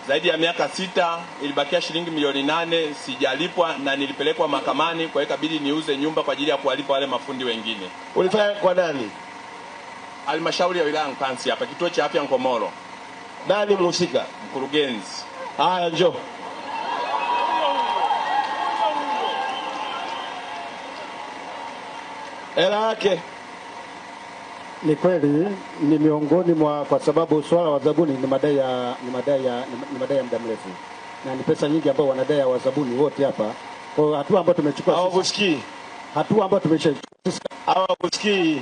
zaidi ya miaka 6, ilibakia shilingi milioni 8 sijalipwa na nilipelekwa mahakamani, kwa hiyo ikabidi niuze nyumba kwa ajili ya kuwalipa wale mafundi wengine. Ulifanya kwa nani? Halmashauri ya wilaya Nkasi hapa, kituo cha afya Nkomoro. Nani mhusika? Mkurugenzi. Haya, njoo. Hela yake. Ni kweli ni miongoni mwa, kwa sababu swala wa zabuni ni madai ya muda mrefu, na ni pesa nyingi ambao wanadai ya wazabuni wote hapa. Kwa hatua ambayo tumechukua hawakusikii, hatua ambayo tumechukua hawakusikii.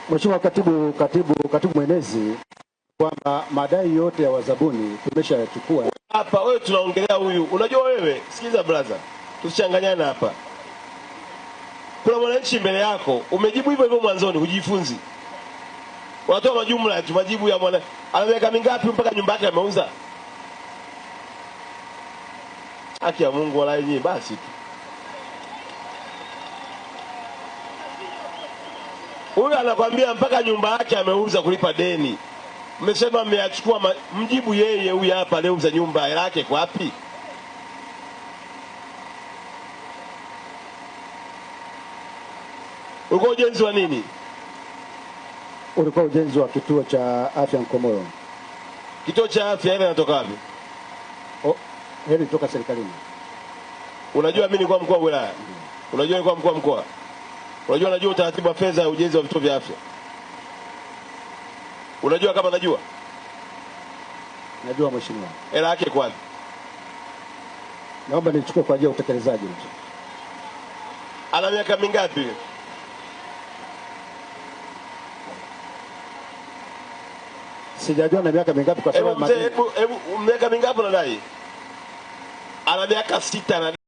Mheshimiwa katibu mwenezi, kwamba madai yote ya wazabuni tumeshayachukua hapa. Wewe tunaongelea huyu, unajua wewe, sikiza brother, tusichanganyane hapa. Kuna mwananchi mbele yako, umejibu hivyo hivyo mwanzoni, hujifunzi. Unatoa majumla tu, majibu ya mwana ana miaka mingapi mpaka nyumba yake ameuza. Haki ya Mungu wala yeye basi tu. Huyu anakuambia mpaka nyumba yake ameuza kulipa deni. Mmesema mmeachukua, mjibu yeye huyu hapa leo za nyumba yake kwa wapi? Ulikuwa ujenzi wa nini? Ulikuwa ujenzi wa kituo cha afya Nkomoro. Kituo cha afya ile inatoka wapi? Hili kutoka serikalini. Unajua mimi nilikuwa mkuu wa wilaya. Unajua nilikuwa mkuu wa mkoa. Unajua najua utaratibu wa fedha ya ujenzi wa vituo vya afya. Unajua kama najua? Najua mheshimiwa. Hela yake kwa wapi? Naomba nichukue kwa ajili ya utekelezaji. Ana miaka mingapi? Sijajua na miaka mingapi kwa sababu hebu miaka mingapi unadai? Ana miaka 6 na